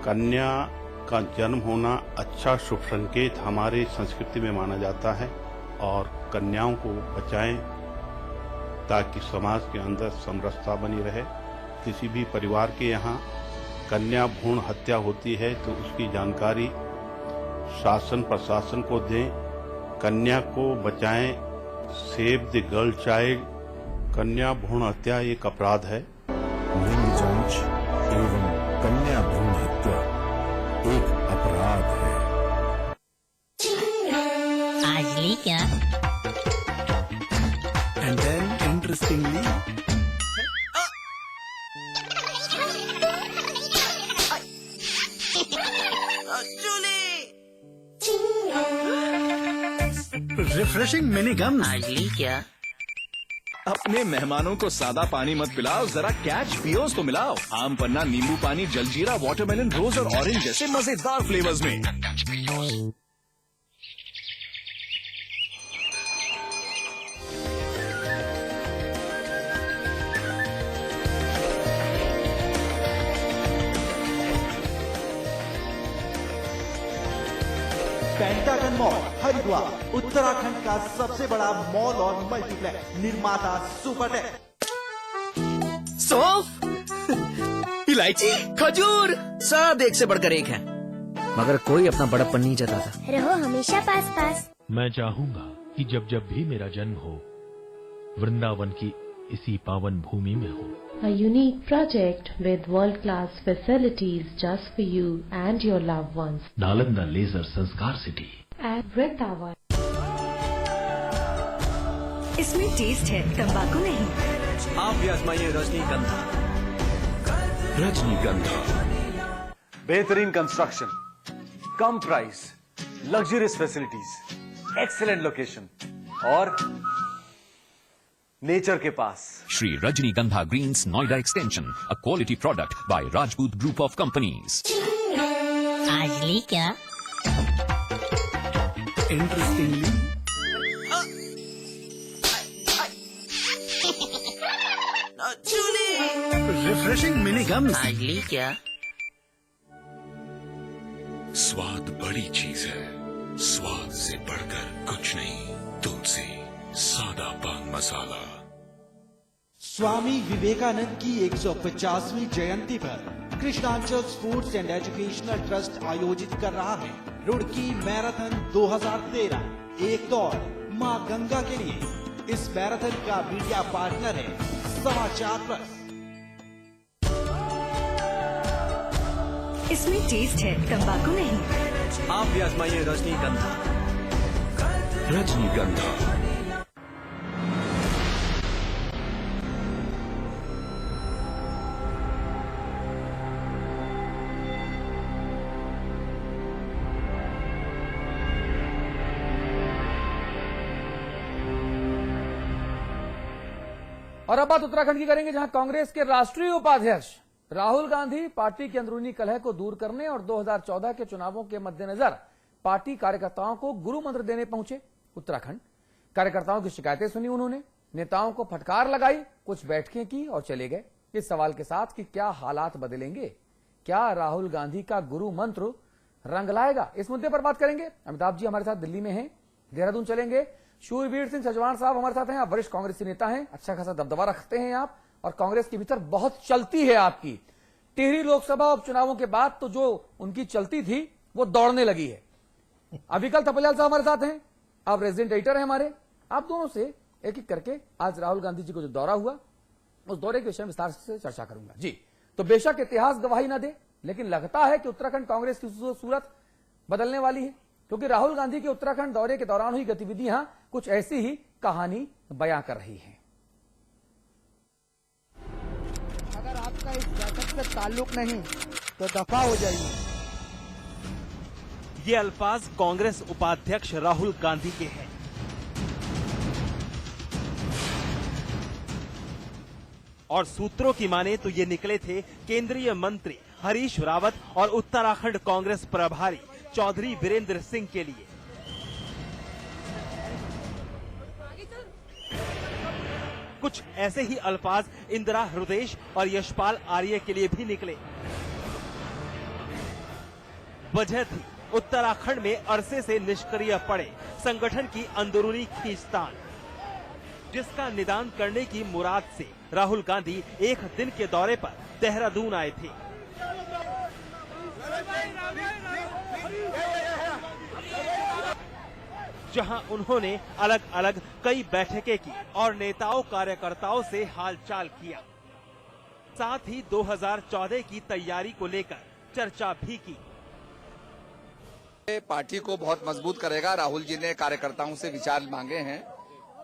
कन्या का जन्म होना अच्छा शुभ संकेत हमारे संस्कृति में माना जाता है और कन्याओं को बचाएं ताकि समाज के अंदर समरसता बनी रहे। किसी भी परिवार के यहाँ कन्या भ्रूण हत्या होती है तो उसकी जानकारी शासन प्रशासन को दें, कन्या को बचाएं। Save the girl child. कन्या भ्रूण हत्या एक अपराध है। लिंग जांच एवं कन्या भ्रूण हत्या एक अपराध है। आज ली क्या? And then interestingly, refreshing mini gum. आज ली क्या? अपने मेहमानों को सादा पानी मत पिलाओ, जरा कैच पियोस तो मिलाओ। आम पन्ना, नींबू पानी, जलजीरा, वाटरमेलन, रोज और ऑरेंज जैसे मजेदार फ्लेवर्स में। पेंटागन मॉल हरिद्वार उत्तराखंड का सबसे बड़ा मॉल और मल्टीप्लेक्स। निर्माता सुपरटेक। सौंफ, इलायची, खजूर, सब एक से बढ़कर एक है, मगर कोई अपना बड़प्पन नहीं जताता। रहो हमेशा पास पास। मैं चाहूंगा कि जब जब भी मेरा जन्म हो, वृंदावन की इसी पावन भूमि में हो। A unique project with world-class facilities just for you and your loved ones. Nalanda leisure Sanskar city At Vrindavan. इसमें टेस्ट है, तंबाकू नहीं। आप भी आजमाइए रजनीगंधा। रजनीगंधा बेहतरीन कंस्ट्रक्शन, कम price, luxurious facilities, excellent location और नेचर के पास। Shri Rajnigandha greens Noida extension, a quality product by Rajput Group of Companies. आज ली क्या? interestingly, refreshing mini gum. आज ली क्या? स्वाद बड़ी चीज है, स्वाद से बढ़कर कुछ नहीं। तुलसी सादा पान मसाला। स्वामी विवेकानंद की 150वीं जयंती पर कृष्णांचल फूड्स एंड एजुकेशनल ट्रस्ट आयोजित कर रहा है रुड़की मैराथन 2013। एक दौड़ मां गंगा के लिए। इस मैराथन का मीडिया पार्टनर है समाचार प्लस। इसमें टेस्ट है, तंबाकू नहीं। आप भी आजमाइए रजनीगंधा। रजनीगंधा और अब बात उत्तराखंड की करेंगे, जहां कांग्रेस के राष्ट्रीय उपाध्यक्ष राहुल गांधी पार्टी की अंदरूनी कलह को दूर करने और 2014 के चुनावों के मद्देनजर पार्टी कार्यकर्ताओं को गुरु मंत्र देने पहुंचे उत्तराखंड। कार्यकर्ताओं की शिकायतें सुनी उन्होंने, नेताओं को फटकार लगाई, कुछ बैठकें की और चले गए, इस सवाल के साथ कि क्या हालात बदलेंगे, क्या राहुल गांधी का गुरु मंत्र रंग लाएगा। इस मुद्दे पर बात करेंगे। अमिताभ जी हमारे साथ दिल्ली में हैं, देहरादून चलेंगे। शूरवीर सिंह सजवाण साहब हमारे साथ हैं, आप वरिष्ठ कांग्रेसी नेता हैं, अच्छा खासा दबदबा रखते हैं आप, और कांग्रेस के भीतर बहुत चलती है आपकी। टिहरी लोकसभा उपचुनावों के बाद तो जो उनकी चलती थी वो दौड़ने लगी है। अविकल थपलियाल साहब हमारे साथ हैं, आप रेजिडेंट एडिटर हैं हमारे। आप दोनों से एक एक करके आज राहुल गांधी जी को जो दौरा हुआ उस दौरे के विषय में विस्तार से चर्चा करूंगा जी। तो बेशक इतिहास गवाही ना दे, लेकिन लगता है कि उत्तराखंड कांग्रेस की सूरत बदलने वाली है, क्योंकि राहुल गांधी के उत्तराखंड दौरे के दौरान हुई गतिविधियां कुछ ऐसी ही कहानी बयां कर रही हैं। अगर आपका इस बैठक से ताल्लुक नहीं तो दफा हो जाइए। ये अल्फाज कांग्रेस उपाध्यक्ष राहुल गांधी के हैं। और सूत्रों की माने तो ये निकले थे केंद्रीय मंत्री हरीश रावत और उत्तराखंड कांग्रेस प्रभारी चौधरी वीरेंद्र सिंह के लिए। कुछ ऐसे ही अल्फाज इंदिरा हृदयेश और यशपाल आर्य के लिए भी निकले। वजह थी उत्तराखंड में अरसे से निष्क्रिय पड़े संगठन की अंदरूनी खींचतान, जिसका निदान करने की मुराद से राहुल गांधी एक दिन के दौरे पर देहरादून आए थे। जहां उन्होंने अलग अलग कई बैठकें की और नेताओं कार्यकर्ताओं से हालचाल किया। साथ ही 2014 की तैयारी को लेकर चर्चा भी की। पार्टी को बहुत मजबूत करेगा। राहुल जी ने कार्यकर्ताओं से विचार मांगे हैं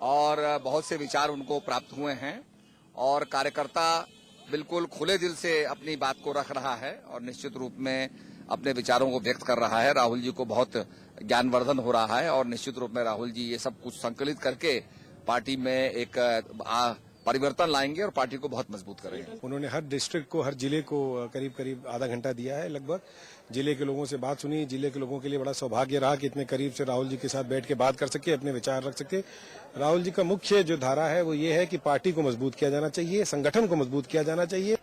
और बहुत से विचार उनको प्राप्त हुए हैं और कार्यकर्ता बिल्कुल खुले दिल से अपनी बात को रख रहा है और निश्चित रूप में अपने विचारों को व्यक्त कर रहा है। राहुल जी को बहुत ज्ञानवर्धन हो रहा है और निश्चित रूप में राहुल जी ये सब कुछ संकलित करके पार्टी में एक परिवर्तन लाएंगे और पार्टी को बहुत मजबूत करेंगे। उन्होंने हर डिस्ट्रिक्ट को, हर जिले को करीब करीब आधा घंटा दिया है लगभग। जिले के लोगों से बात सुनी। जिले के लोगों के लिए बड़ा सौभाग्य रहा कि इतने करीब से राहुल जी के साथ बैठ के बात कर सके, अपने विचार रख सके। राहुल जी का मुख्य जो धारा है वो ये है कि पार्टी को मजबूत किया जाना चाहिए, संगठन को मजबूत किया जाना चाहिए।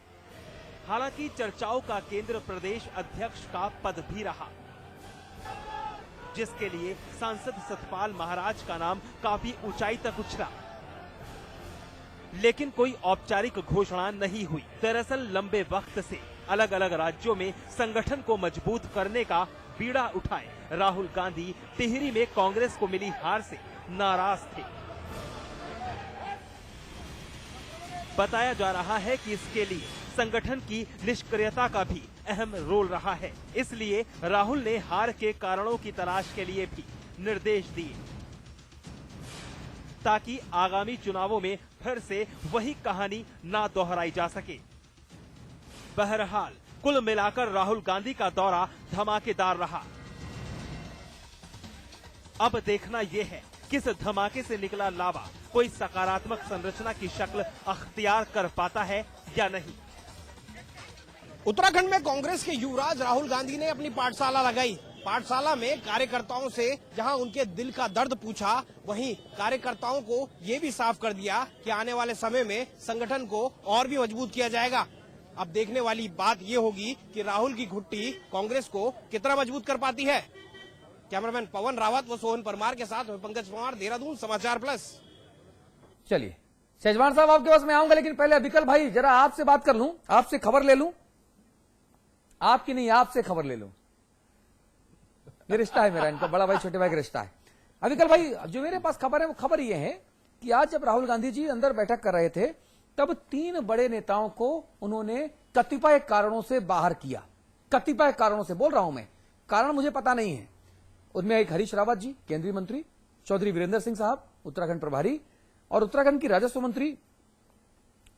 हालांकि चर्चाओं का केंद्र प्रदेश अध्यक्ष का पद भी रहा, जिसके लिए सांसद सतपाल महाराज का नाम काफी ऊंचाई तक उछला, लेकिन कोई औपचारिक घोषणा नहीं हुई। दरअसल लंबे वक्त से अलग अलग राज्यों में संगठन को मजबूत करने का बीड़ा उठाए राहुल गांधी टिहरी में कांग्रेस को मिली हार से नाराज थे। बताया जा रहा है कि इसके लिए संगठन की निष्क्रियता का भी अहम रोल रहा है। इसलिए राहुल ने हार के कारणों की तलाश के लिए भी निर्देश दिए, ताकि आगामी चुनावों में फिर से वही कहानी ना दोहराई जा सके। बहरहाल कुल मिलाकर राहुल गांधी का दौरा धमाकेदार रहा। अब देखना यह है किस धमाके से निकला लावा कोई सकारात्मक संरचना की शक्ल अख्तियार कर पाता है या नहीं। उत्तराखंड में कांग्रेस के युवराज राहुल गांधी ने अपनी पाठशाला लगाई। पाठशाला में कार्यकर्ताओं से जहां उनके दिल का दर्द पूछा, वहीं कार्यकर्ताओं को ये भी साफ कर दिया कि आने वाले समय में संगठन को और भी मजबूत किया जाएगा। अब देखने वाली बात ये होगी कि राहुल की घुट्टी कांग्रेस को कितना मजबूत कर पाती है। कैमरामैन पवन रावत व सोहन परमार के साथ पंकज कुमार, देहरादून, समाचार प्लस। चलिए शेजवान साहब आपके पास मैं आऊंगा, लेकिन पहले अभिकल भाई जरा आपसे बात कर लूं, आपसे खबर ले लूं। आपकी नहीं, आपसे खबर ले लूं। ये रिश्ता है मेरा, इनका बड़ा भाई छोटे भाई का रिश्ता है। अभिकल भाई, जो मेरे पास खबर है वो खबर ये है कि आज जब राहुल गांधी जी अंदर बैठक कर रहे थे तब 3 बड़े नेताओं को उन्होंने कतिपय कारणों से बाहर किया। कतिपय कारणों से बोल रहा हूं मैं, कारण मुझे पता नहीं है। उनमें एक हरीश रावत जी केंद्रीय मंत्री, चौधरी वीरेंद्र सिंह साहब उत्तराखंड प्रभारी और उत्तराखंड की राजस्व मंत्री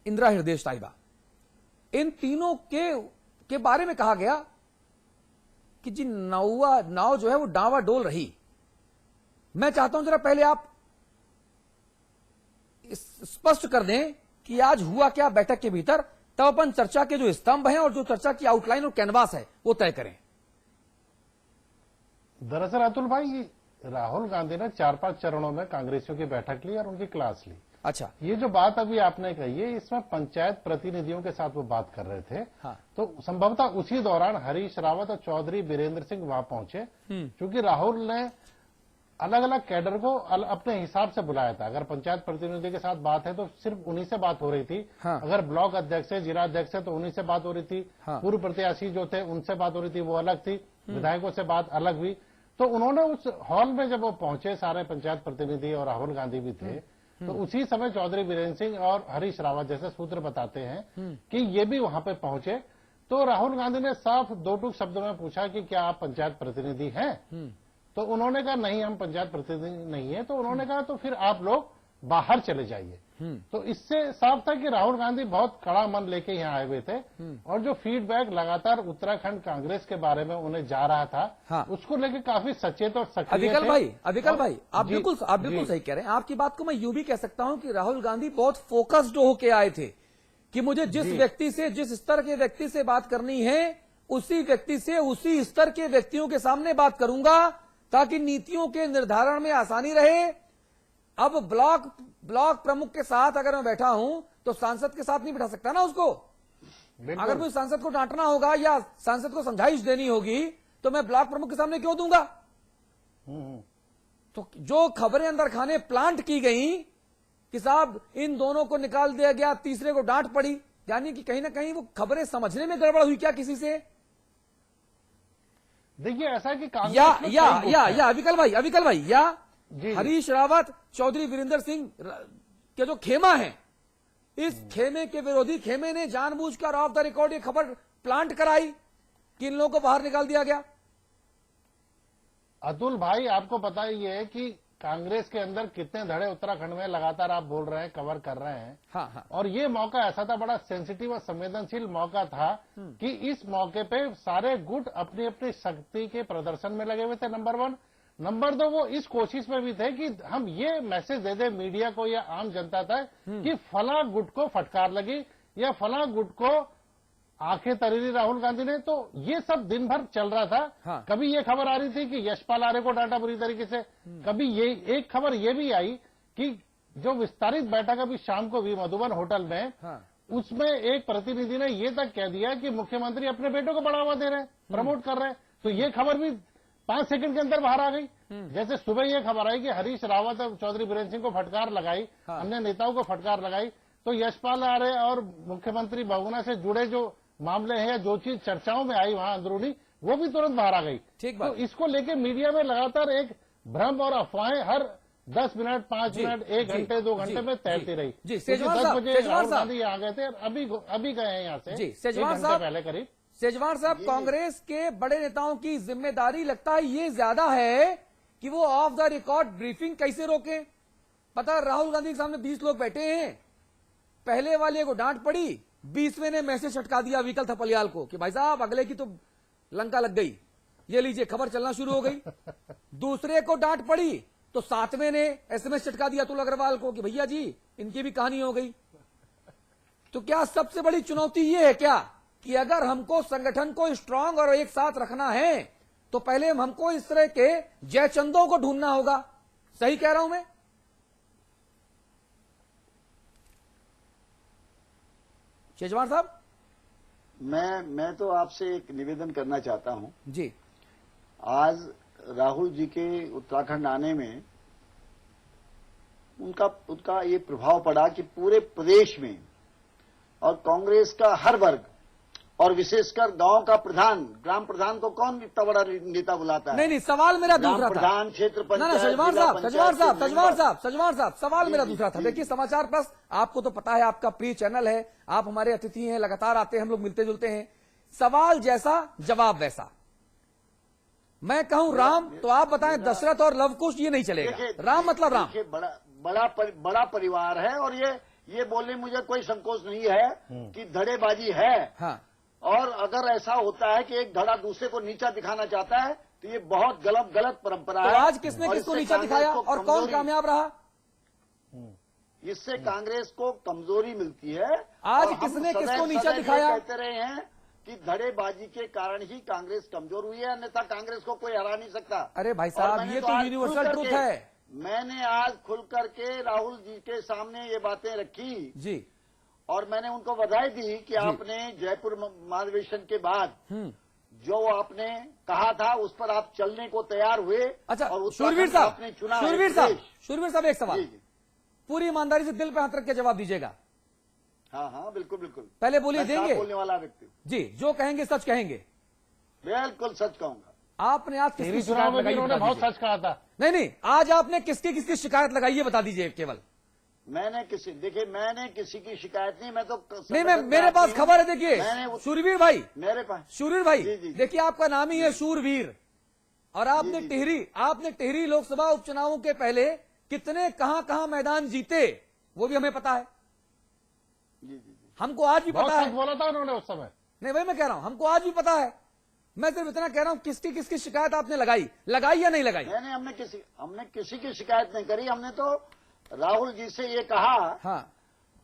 इंदिरा हृदय साहिबा। इन तीनों के बारे में कहा गया कि जी नाव जो है वो डावा डोल रही। मैं चाहता हूं जरा पहले आप स्पष्ट कर दें कि आज हुआ क्या बैठक के भीतर, तब अपन चर्चा के जो स्तंभ हैं और जो चर्चा की आउटलाइन और कैनवास है वो तय करें। दरअसल अतुल भाई, राहुल गांधी ने 4-5 चरणों में कांग्रेसियों की बैठक ली और उनकी क्लास ली। अच्छा, ये जो बात अभी आपने कही है, इसमें पंचायत प्रतिनिधियों के साथ वो बात कर रहे थे। हाँ। तो संभवतः उसी दौरान हरीश रावत और चौधरी वीरेंद्र सिंह वहां पहुंचे, क्योंकि राहुल ने अलग अलग कैडर को अपने हिसाब से बुलाया था। अगर पंचायत प्रतिनिधि के साथ बात है तो सिर्फ उन्हीं से बात हो रही थी। हाँ। अगर ब्लॉक अध्यक्ष है, जिला अध्यक्ष है, तो उन्हीं से बात हो रही थी। हाँ। पूर्व प्रत्याशी जो थे उनसे बात हो रही थी, वो अलग थी। विधायकों से बात अलग हुई। तो उन्होंने उस हॉल में जब वो पहुंचे, सारे पंचायत प्रतिनिधि और राहुल गांधी भी थे, तो उसी समय चौधरी वीरेंद्र सिंह और हरीश रावत जैसे सूत्र बताते हैं कि ये भी वहां पे पहुंचे। तो राहुल गांधी ने साफ 2 टूक शब्दों में पूछा कि क्या आप पंचायत प्रतिनिधि हैं? तो उन्होंने कहा नहीं, हम पंचायत प्रतिनिधि नहीं है। तो उन्होंने कहा तो फिर आप लोग बाहर चले जाइए। तो इससे साफ था कि राहुल गांधी बहुत कड़ा मन लेके यहाँ आए हुए थे और जो फीडबैक लगातार उत्तराखंड कांग्रेस के बारे में उन्हें जा रहा था, हाँ। उसको लेके काफी सचेत और सक्रिय थे। अभिकल भाई, आप बिल्कुल सही कह रहे हैं। आपकी बात को मैं यूं भी कह सकता हूं कि राहुल गांधी बहुत फोकस्ड होके आए थे कि मुझे जिस व्यक्ति से, जिस स्तर के व्यक्ति से बात करनी है, उसी व्यक्ति से उसी स्तर के व्यक्तियों के सामने बात करूंगा ताकि नीतियों के निर्धारण में आसानी रहे। अब ब्लॉक प्रमुख के साथ अगर मैं बैठा हूं तो सांसद के साथ नहीं बैठा सकता ना उसको। अगर मुझे सांसद को डांटना होगा या सांसद को समझाइश देनी होगी तो मैं ब्लॉक प्रमुख के सामने क्यों दूंगा? तो जो खबरें अंदर खाने प्लांट की गई कि साहब इन दोनों को निकाल दिया गया, तीसरे को डांट पड़ी, यानी कि कहीं ना कहीं वो खबरें समझने में गड़बड़ हुई क्या किसी से? देखिए ऐसा कि या अविकल भाई या हरीश रावत, चौधरी वीरेंद्र सिंह के जो खेमा है, इस खेमे के विरोधी खेमे ने जानबूझकर ऑफ द रिकॉर्ड ये खबर प्लांट कराई कि इन लोगों को बाहर निकाल दिया गया। अतुल भाई आपको पता ही है कि कांग्रेस के अंदर कितने धड़े उत्तराखंड में लगातार आप बोल रहे हैं, कवर कर रहे हैं। हाँ। और ये मौका ऐसा था, बड़ा सेंसिटिव और संवेदनशील मौका था कि इस मौके पे सारे गुट अपनी अपनी शक्ति के प्रदर्शन में लगे हुए थे, नंबर 1। नंबर 2, वो इस कोशिश में भी थे कि हम ये मैसेज दे दे मीडिया को या आम जनता तक कि फला गुट को फटकार लगी या फला गुट को आंखें तरीरी राहुल गांधी ने। तो ये सब दिन भर चल रहा था। हाँ। कभी ये खबर आ रही थी कि यशपाल आर्य को डांटा बुरी तरीके से, कभी ये एक खबर ये भी आई कि जो विस्तारित बैठक अभी शाम को हुई मधुबन होटल में, उसमें एक प्रतिनिधि ने ये तक कह दिया कि मुख्यमंत्री अपने बेटों को बढ़ावा दे रहे हैं, प्रमोट कर रहे हैं। तो ये खबर भी 5 सेकंड के अंदर बाहर आ गई। जैसे सुबह ये खबर आई कि हरीश रावत और चौधरी बीरेन्द्र सिंह को फटकार लगाई, अन्य नेताओं को फटकार लगाई, तो यशपाल आर्य और मुख्यमंत्री बहुगुणा से जुड़े जो मामले हैं या जो चीज चर्चाओं में आई वहां अंदरूनी, वो भी तुरंत बाहर आ गई। तो इसको लेके मीडिया में लगातार एक भ्रम और अफवाहें हर 10 मिनट, 5 मिनट, 1 घंटे, 2 घंटे में तैरती रही। 10 बजे राहुल गांधी आ गए थे, अभी गए हैं यहाँ से 1 घंटे पहले करीब। सेजवार साहब, कांग्रेस के बड़े नेताओं की जिम्मेदारी लगता है ये ज्यादा है कि वो ऑफ द रिकॉर्ड ब्रीफिंग कैसे रोकें। पता है राहुल गांधी के सामने 20 लोग बैठे हैं, पहले वाले को डांट पड़ी, 20वें ने मैसेज छटका दिया विकल थपलियाल को कि भाई साहब अगले की तो लंका लग गई, ये लीजिए खबर चलना शुरू हो गई। दूसरे को डांट पड़ी तो 7वें ने SMS छटका दिया अतुल अग्रवाल को कि भैया जी इनकी भी कहानी हो गई। तो क्या सबसे बड़ी चुनौती ये है क्या कि अगर हमको संगठन को स्ट्रांग और एक साथ रखना है तो पहले हमको इस तरह के जयचंदों को ढूंढना होगा? सही कह रहा हूं मैं? शेजवार साहब, मैं तो आपसे एक निवेदन करना चाहता हूं जी। आज राहुल जी के उत्तराखंड आने में उनका ये प्रभाव पड़ा कि पूरे प्रदेश में और कांग्रेस का हर वर्ग और विशेषकर गांव का प्रधान, ग्राम प्रधान को कौन इतना बड़ा नेता बुलाता है? नहीं, सवाल मेरा दूसरा था। प्रधान, क्षेत्र पंचायत, सजवार साहब मेरा दूसरा था। देखिए समाचार प्लस आपको तो पता है, आपका प्रिय चैनल है, आप हमारे अतिथि हैं, लगातार आते हैं, हम लोग मिलते जुलते हैं। सवाल जैसा जवाब वैसा। मैं कहूं राम तो आप बताएं दशरथ और लवकुश, ये नहीं चलेगा। राम मतलब राम। बड़ा परिवार है और ये बोलने मुझे कोई संकोच नहीं है कि धड़ेबाजी है। हाँ। और अगर ऐसा होता है कि एक धड़ा दूसरे को नीचा दिखाना चाहता है तो ये बहुत गलत परंपरा है। तो आज किसने किसको नीचा दिखाया और कौन कामयाब रहा? इससे कांग्रेस को कमजोरी मिलती है। आज किसने किसको नीचा दिखाया? कहते रहे हैं कि धड़ेबाजी के कारण ही कांग्रेस कमजोर हुई है, अन्यथा कांग्रेस को कोई हरा नहीं सकता। अरे भाई साहब, ये तो यूनिवर्सल ट्रूथ है। मैंने आज खुल करके राहुल जी के सामने ये बातें रखी जी, और मैंने उनको बधाई दी कि आपने जयपुर महाधिवेशन के बाद जो आपने कहा था उस पर आप चलने को तैयार हुए। अच्छा, और शूरवीर साहब, आपने चुना। शूरवीर साहब, एक सवाल पूरी ईमानदारी से दिल पे हाथ रख के जवाब दीजिएगा। हाँ, बिल्कुल। पहले बोलिए, देंगे? बोलने वाला व्यक्ति जी, जो कहेंगे सच कहेंगे। बिल्कुल सच कहूंगा। आपने आज किसकी शिकायत लगाई? बहुत सच कहा था। नहीं, आज आपने किसकी शिकायत लगाई है बता दीजिए केवल। मैंने किसी की शिकायत नहीं, मैं तो नहीं, मेरे पास खबर है। देखिए शूरवीर भाई, मेरे पास शूरवीर भाई, देखिए आपका नाम ही है शूरवीर, और आपने टिहरी लोकसभा उपचुनावों के पहले कितने कहां मैदान जीते वो भी हमें पता है। हमको आज भी पता है। बोला था उन्होंने उस समय। नहीं, वही मैं कह रहा हूं, हमको आज भी पता है। मैं सिर्फ इतना कह रहा हूं, किसकी शिकायत आपने लगाई या नहीं लगाई? हमने किसी की शिकायत नहीं करी। हमने तो राहुल जी से ये कहा,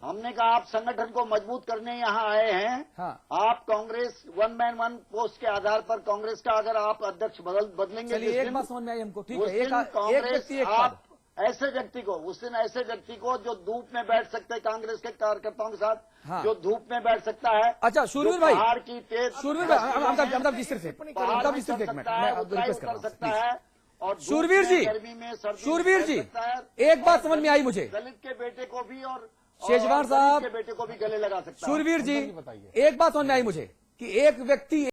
हमने कहा आप संगठन को मजबूत करने यहाँ आए हैं। आप कांग्रेस 1 मैन 1 पोस्ट के आधार पर कांग्रेस का अगर आप अध्यक्ष बदलेंगे, चलिए एक बात समझ में आई हमको, ठीक है। एक व्यक्ति ऐसे व्यक्ति को उस दिन ऐसे व्यक्ति को जो धूप में बैठ सकते हैं कांग्रेस के कार्यकर्ताओं के साथ, जो धूप में बैठ सकता है। अच्छा शूरवीर भाई, पहाड़ की तेज शूरवीर भाई, अमिताभ जी सिर्फ एक मिनट मैं रिक्वेस्ट कर सकता है। और शूरवीर जी, शूरवीर जी, एक बात समझ में आई मुझे, दलित के बेटे को भी और शेजवार साहब के बेटे को भी गले लगा सकता है। शूरवीर जी, एक बात समझ में आई मुझे कि एक व्यक्ति